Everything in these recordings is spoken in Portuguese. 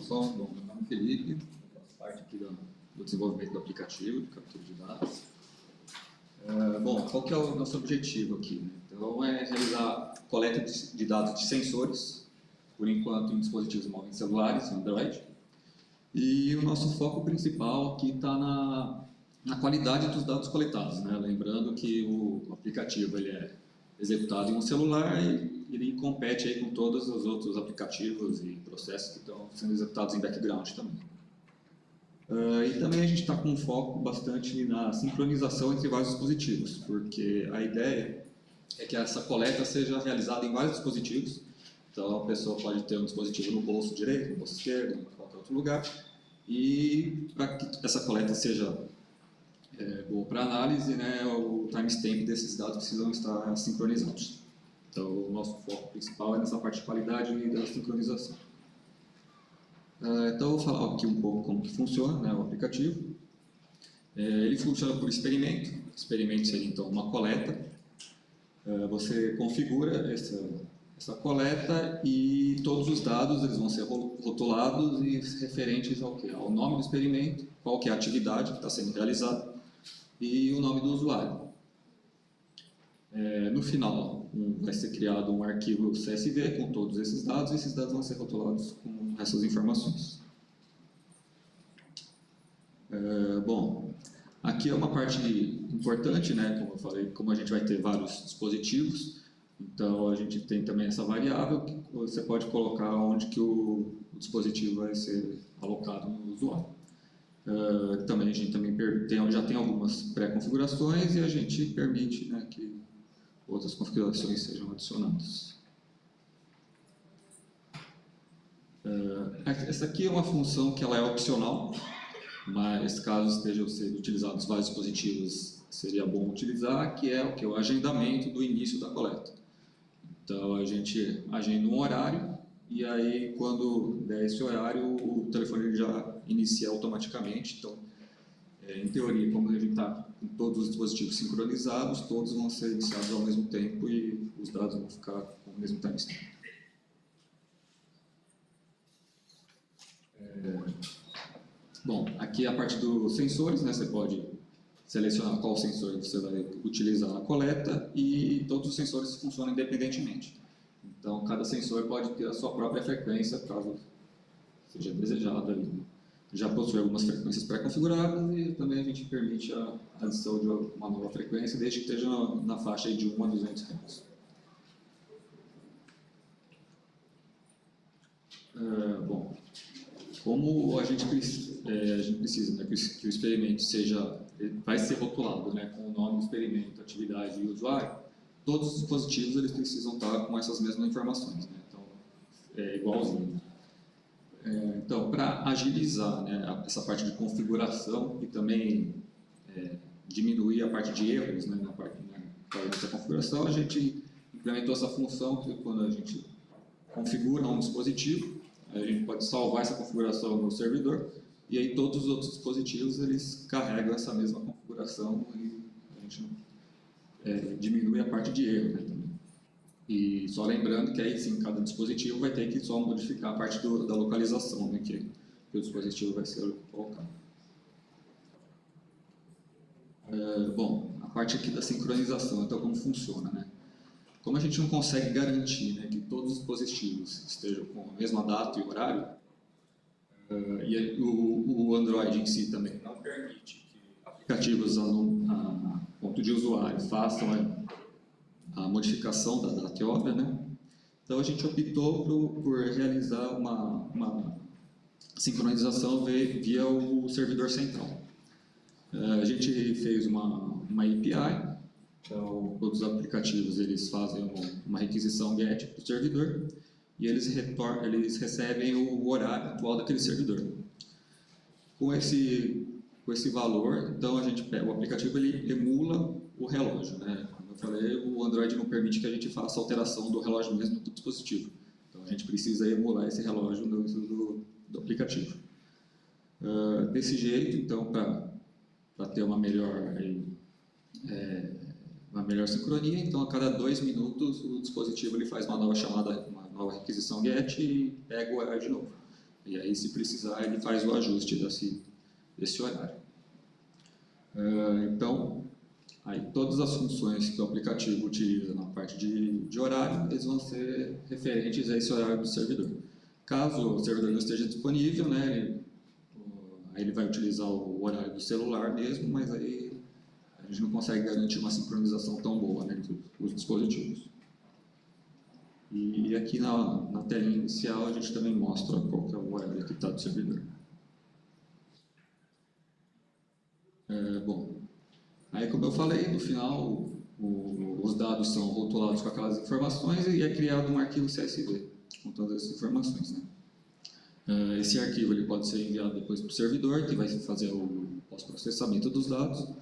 pessoal, bom, meu nome é Felipe, faço parte aqui do desenvolvimento do aplicativo de captura de dados. Bom, qual que é o nosso objetivo aqui, né? Então, é realizar coleta de dados de sensores, por enquanto em dispositivos móveis celulares, Android, e o nosso foco principal aqui está na qualidade dos dados coletados, né? Lembrando que o aplicativo ele é executado em um celular e ele compete aí com todos os outros aplicativos e processos que estão sendo executados em background também. E também a gente está com um foco bastante na sincronização entre vários dispositivos, porque a ideia é que essa coleta seja realizada em vários dispositivos. Então a pessoa pode ter um dispositivo no bolso direito, no bolso esquerdo, em qualquer outro lugar, e para que essa coleta seja boa para análise, né, o timestamp desses dados precisam estar sincronizados. Então, o nosso foco principal é nessa parte de qualidade e da sincronização. Então, eu vou falar aqui um pouco como que funciona, né, o aplicativo. Ele funciona por experimento. O experimento seria, então, uma coleta. Você configura essa coleta e todos os dados eles vão ser rotulados e referentes ao quê? Ao nome do experimento, qual que é a atividade que está sendo realizada e o nome do usuário. No final, vai ser criado um arquivo CSV com todos esses dados e esses dados vão ser rotulados com essas informações. Bom, aqui é uma parte importante, né? Como eu falei, como a gente vai ter vários dispositivos, então a gente tem também essa variável que você pode colocar onde que o dispositivo vai ser alocado no usuário. Também a gente já tem algumas pré-configurações e a gente permite, né, que outras configurações sejam adicionadas. Essa aqui é uma função que ela é opcional, mas caso estejam sendo utilizados vários dispositivos, seria bom utilizar, que é o agendamento do início da coleta. Então a gente agenda um horário e aí quando der esse horário o telefone já inicia automaticamente. Então, em teoria, como a gente está com todos os dispositivos sincronizados, todos vão ser iniciados ao mesmo tempo e os dados vão ficar com o mesmo timestamp. Bom, aqui é a parte dos sensores, né? Você pode selecionar qual sensor você vai utilizar na coleta e todos os sensores funcionam independentemente. Então, cada sensor pode ter a sua própria frequência, caso seja desejado. Já possui algumas frequências pré-configuradas e também a gente permite a adição de uma nova frequência, desde que esteja na faixa de 1 a 200 Hz. Bom, como a gente precisa, né, que o experimento vai ser rotulado, né, com o nome do experimento, atividade e usuário, todos os dispositivos eles precisam estar com essas mesmas informações, né, então é igualzinho. Então, para agilizar, né, essa parte de configuração e também diminuir a parte de erros, né, na parte dessa configuração, a gente implementou essa função que quando a gente configura um dispositivo, a gente pode salvar essa configuração no servidor e aí todos os outros dispositivos eles carregam essa mesma configuração e a gente diminui a parte de erro, né, também. E só lembrando que aí sim, cada dispositivo vai ter que só modificar a parte da localização, né, que o dispositivo vai ser colocado. Bom, a parte aqui da sincronização, então como funciona, né? Como a gente não consegue garantir, né, que todos os dispositivos estejam com a mesma data e horário, e o Android em si também não permite que aplicativos a ponto de usuário façam a modificação da data e hora, né? Então a gente optou por realizar uma sincronização via o servidor central. A gente fez uma API. Então, todos os aplicativos eles fazem uma requisição GET para o servidor e eles recebem o horário atual daquele servidor. Com esse valor, então o aplicativo ele emula o relógio, né? Como eu falei, o Android não permite que a gente faça alteração do relógio mesmo do dispositivo. Então a gente precisa emular esse relógio do aplicativo. Desse jeito, então, para ter uma melhor sincronia, então a cada 2 minutos o dispositivo ele faz uma nova chamada, uma nova requisição GET e pega o horário de novo. E aí, se precisar, ele faz o ajuste desse horário. Então, aí todas as funções que o aplicativo utiliza na parte de horário, eles vão ser referentes a esse horário do servidor. Caso o servidor não esteja disponível, né, aí ele vai utilizar o horário do celular mesmo, mas aí a gente não consegue garantir uma sincronização tão boa, né, entre os dispositivos. E aqui na telinha inicial a gente também mostra qual que é o horário que está do servidor. Bom, aí como eu falei, no final os dados são rotulados com aquelas informações e é criado um arquivo CSV com todas essas informações, né? Esse arquivo ele pode ser enviado depois para o servidor, que vai fazer o pós-processamento dos dados,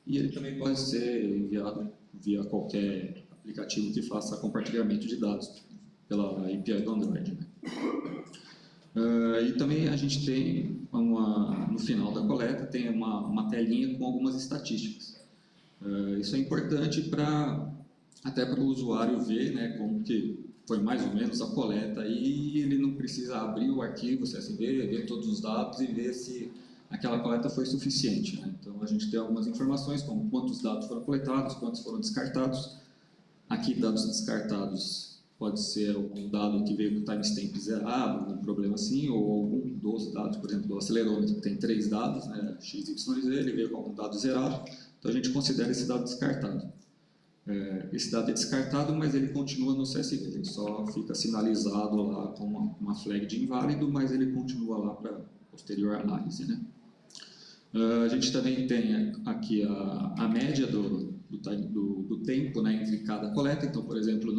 e ele também pode ser enviado via qualquer aplicativo que faça compartilhamento de dados pela API do Android, né? E também a gente tem, no final da coleta, tem uma telinha com algumas estatísticas. Isso é importante até para o usuário ver, né, como que foi mais ou menos a coleta, e ele não precisa abrir o arquivo CSV, ver todos os dados e ver se aquela coleta foi suficiente, né? Então a gente tem algumas informações, como quantos dados foram coletados, quantos foram descartados. Aqui, dados descartados pode ser algum dado que veio com timestamp zerado, algum problema assim, ou algum dos dados, por exemplo, do acelerômetro, que tem 3 dados, né, x, y e z, ele veio com algum dado zerado, então a gente considera esse dado descartado. Esse dado é descartado, mas ele continua no CSV, ele só fica sinalizado lá com uma flag de inválido, mas ele continua lá para posterior análise, né? A gente também tem aqui a média do tempo, né, entre cada coleta. Então, por exemplo,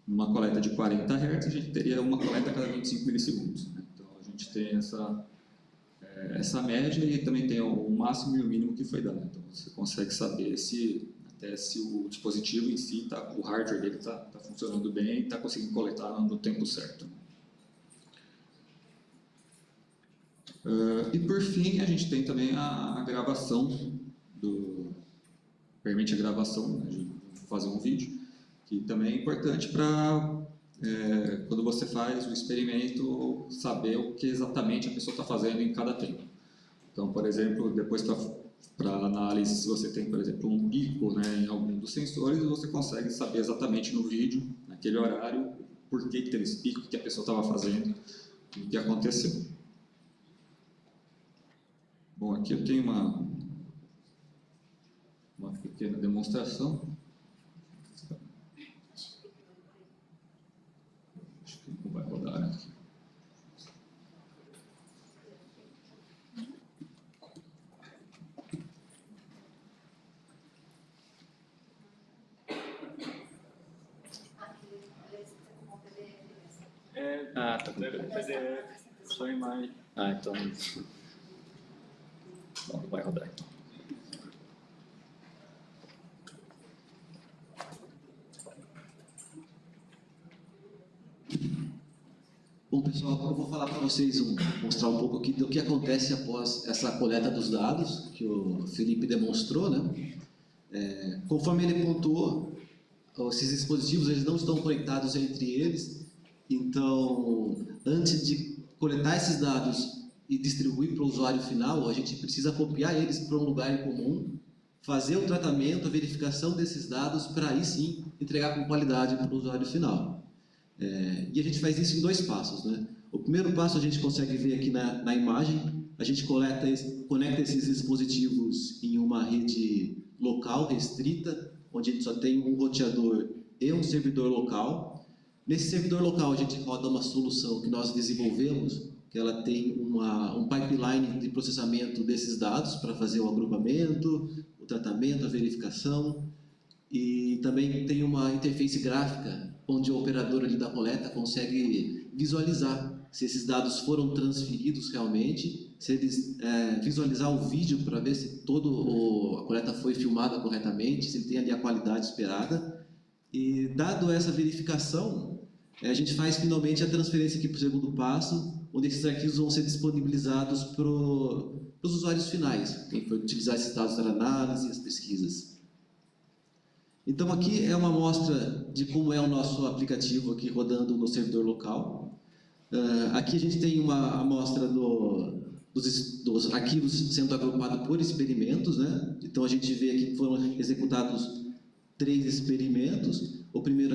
numa coleta de 40 Hz, a gente teria uma coleta a cada 25 milissegundos, né? Então, a gente tem essa média e também tem o máximo e o mínimo que foi dado. Então, você consegue saber se o dispositivo em si, o hardware dele está funcionando bem e está conseguindo coletar no tempo certo. E por fim, a gente tem também a gravação, permite a gravação, né, de fazer um vídeo, que também é importante para, quando você faz o experimento, saber o que exatamente a pessoa está fazendo em cada tempo. Então, por exemplo, depois para análise, se você tem, por exemplo, um pico, né, em algum dos sensores, você consegue saber exatamente no vídeo, naquele horário, por que teve esse pico, o que a pessoa estava fazendo, o que aconteceu. Bom, aqui eu tenho uma pequena demonstração. Acho que não vai rodar aqui. Tá com PDF, só imagem. Então não vai rodar aqui. Bom, pessoal, eu vou falar para vocês, mostrar um pouco aqui do que acontece após essa coleta dos dados que o Felipe demonstrou, né? Conforme ele pontuou, esses dispositivos eles não estão conectados entre eles, então, antes de coletar esses dados e distribuir para o usuário final, a gente precisa copiar eles para um lugar em comum, fazer o tratamento, a verificação desses dados, para aí sim entregar com qualidade para o usuário final. E a gente faz isso em 2 passos, né? O primeiro passo a gente consegue ver aqui na imagem, a gente conecta esses dispositivos em uma rede local restrita, onde a gente só tem um roteador e um servidor local. Nesse servidor local a gente roda uma solução que nós desenvolvemos, que ela tem um pipeline de processamento desses dados para fazer o agrupamento, o tratamento, a verificação, e também tem uma interface gráfica onde o operador ali da coleta consegue visualizar se esses dados foram transferidos realmente, se eles visualizar o vídeo para ver se a coleta foi filmada corretamente, se ele tem ali a qualidade esperada. E dado essa verificação, a gente faz finalmente a transferência aqui para o segundo passo, onde esses arquivos vão ser disponibilizados para os usuários finais, quem for utilizar esses dados para análise e as pesquisas. Então aqui é uma amostra de como é o nosso aplicativo aqui rodando no servidor local. Aqui a gente tem uma amostra dos arquivos sendo agrupados por experimentos, né? Então a gente vê aqui que foram executados 3 experimentos. O primeiro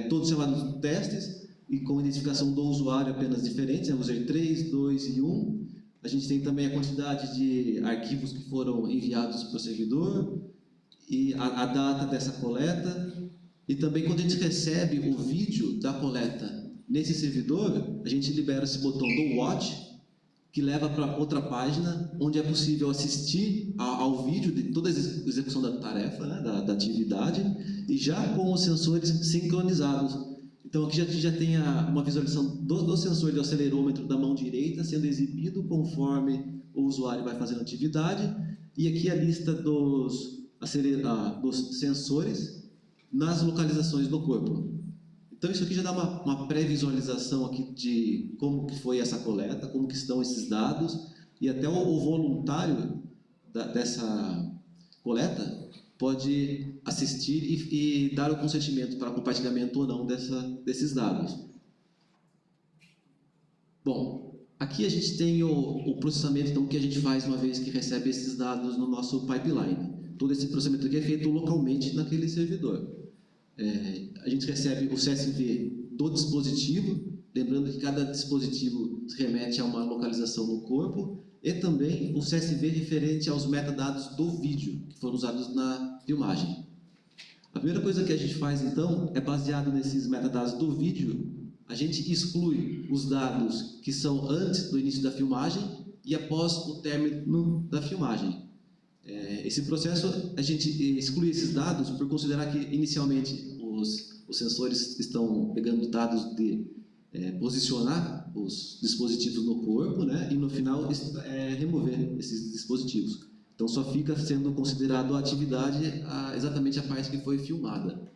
todos chamados testes e com identificação do usuário apenas diferentes, user 3, 2 e 1. A gente tem também a quantidade de arquivos que foram enviados para o servidor e a data dessa coleta. E também quando a gente recebe o vídeo da coleta nesse servidor, a gente libera esse botão do Watch, que leva para outra página, onde é possível assistir ao vídeo de toda a execução da tarefa, né, da atividade, e já com os sensores sincronizados. Então aqui já tem uma visualização do sensor de acelerômetro da mão direita sendo exibido conforme o usuário vai fazendo a atividade, e aqui a lista dos sensores nas localizações do corpo. Então isso aqui já dá uma pré-visualização aqui de como que foi essa coleta, como que estão esses dados, e até o voluntário dessa coleta pode assistir e dar o consentimento para compartilhamento ou não desses dados. Bom, aqui a gente tem o processamento então, que a gente faz uma vez que recebe esses dados no nosso pipeline. Todo esse processamento aqui é feito localmente naquele servidor. A gente recebe o CSV do dispositivo, lembrando que cada dispositivo se remete a uma localização no corpo, e também o CSV referente aos metadados do vídeo, que foram usados na filmagem. A primeira coisa que a gente faz, então, é baseado nesses metadados do vídeo, a gente exclui os dados que são antes do início da filmagem e após o término da filmagem. Esse processo, a gente exclui esses dados por considerar que, inicialmente, os sensores estão pegando dados de posicionar os dispositivos no corpo, né? E, no final, remover esses dispositivos. Então, só fica sendo considerado a atividade exatamente a parte que foi filmada.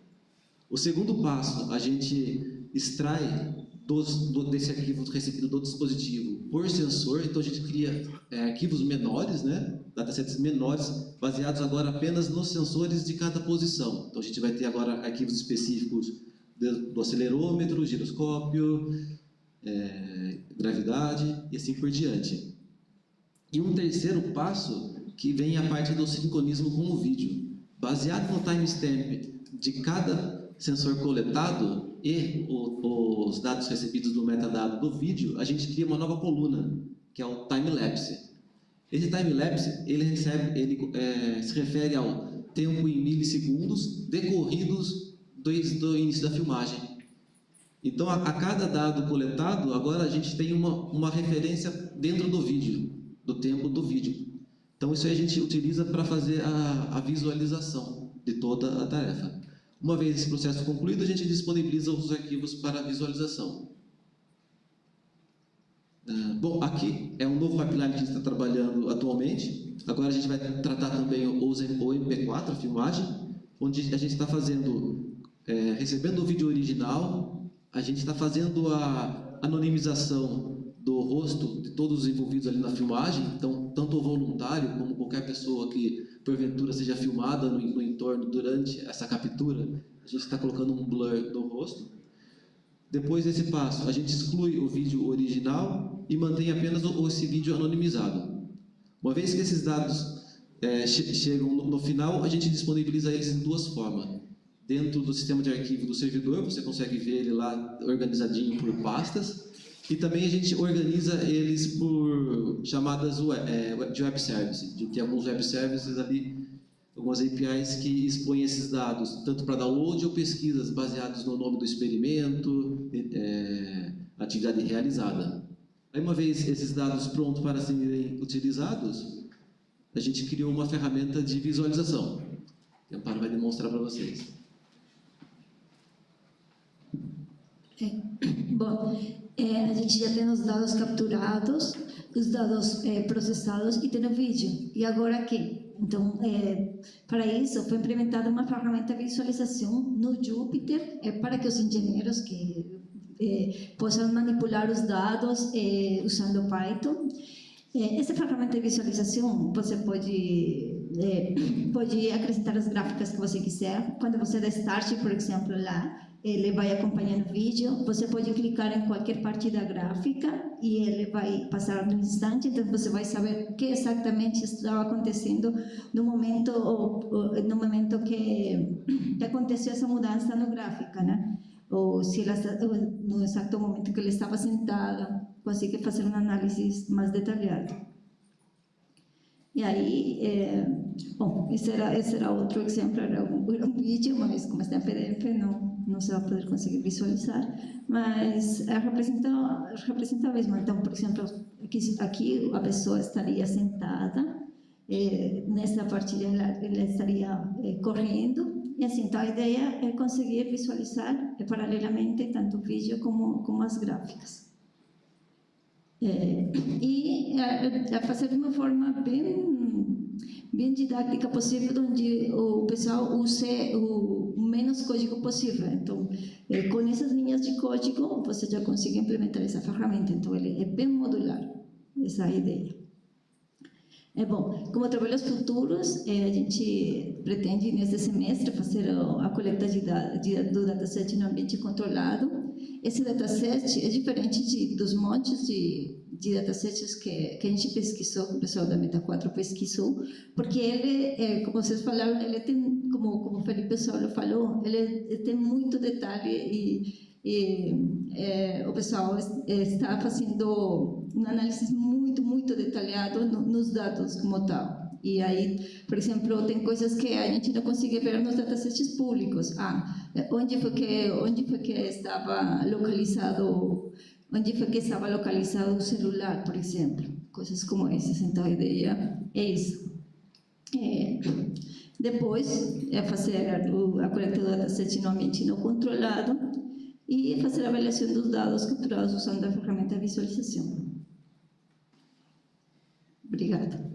O segundo passo, a gente extrai desse arquivo recebido do dispositivo por sensor, então a gente cria arquivos menores, né? Datasets menores, baseados agora apenas nos sensores de cada posição. Então a gente vai ter agora arquivos específicos do acelerômetro, giroscópio, gravidade e assim por diante. E um terceiro passo, que vem a parte do sincronismo com o vídeo. Baseado no timestamp de cada sensor coletado e os dados recebidos do metadado do vídeo, a gente cria uma nova coluna, que é o time-lapse. Esse time-lapse, ele se refere ao tempo em milissegundos decorridos desde o início da filmagem. Então, a cada dado coletado, agora a gente tem uma referência dentro do vídeo, do tempo do vídeo. Então, isso aí a gente utiliza para fazer a visualização de toda a tarefa. Uma vez esse processo concluído, a gente disponibiliza os arquivos para visualização. Bom, aqui é um novo pipeline que a gente está trabalhando atualmente. Agora a gente vai tratar também o MP4, a filmagem, onde a gente está fazendo, recebendo o vídeo original, a gente está fazendo a anonimização do rosto de todos os envolvidos ali na filmagem, então tanto o voluntário como qualquer pessoa que porventura seja filmada no entorno durante essa captura, a gente está colocando um blur do rosto. Depois desse passo, a gente exclui o vídeo original e mantém apenas esse vídeo anonimizado. Uma vez que esses dados chegam no final, a gente disponibiliza eles em duas formas. Dentro do sistema de arquivo do servidor, você consegue ver ele lá organizadinho por pastas, e também a gente organiza eles por chamadas de web service. A gente tem alguns web services ali, algumas APIs que expõem esses dados, tanto para download ou pesquisas baseadas no nome do experimento, atividade realizada. Aí, uma vez esses dados prontos para serem utilizados, a gente criou uma ferramenta de visualização, que a Amparo vai demonstrar para vocês. Bom, a gente já tem os dados capturados, os dados processados e tem o vídeo. E agora aqui? Então, para isso, foi implementada uma ferramenta de visualização no Jupyter, para que os engenheiros que possam manipular os dados usando Python. Essa ferramenta de visualização, você pode acrescentar as gráficas que você quiser. Quando você dá Start, por exemplo, lá, ele vai acompanhando o vídeo, você pode clicar em qualquer parte da gráfica e ele vai passar no instante, então você vai saber o que exatamente estava acontecendo no momento que aconteceu essa mudança no gráfica, né? Ou se ela, no exato momento que ele estava sentada, consegue fazer uma análise mais detalhada. E aí, bom, esse era outro exemplo, era um vídeo, mas como está em PDF, não se vai poder conseguir visualizar, mas representa mesmo. Então, por exemplo, aqui a pessoa estaria sentada, nessa parte ela estaria correndo, e assim, então a ideia é conseguir visualizar paralelamente tanto o vídeo como as gráficas. E a fazer de uma forma bem didática possível, onde o pessoal use o menos código possível. Então, com essas linhas de código, você já consegue implementar essa ferramenta. Então, ele é bem modular, essa é a ideia. Bom, como trabalhos futuros, a gente pretende, neste semestre, fazer a coleta do dataset no ambiente controlado. Esse dataset é diferente dos montes de datasets que a gente pesquisou, que o pessoal da Meta 4 pesquisou, porque ele, como vocês falaram, ele tem, como o Felipe Solo falou, ele tem muito detalhe e o pessoal está fazendo uma análise muito detalhada nos dados como tal. E aí, por exemplo, tem coisas que a gente não consegue ver nos datasets públicos. Onde foi que estava localizado o celular, por exemplo. Coisas como essas. Então, a ideia é isso. Depois, é fazer a coleta do dataset no ambiente não controlado e fazer a avaliação dos dados capturados usando a ferramenta de visualização. Obrigada.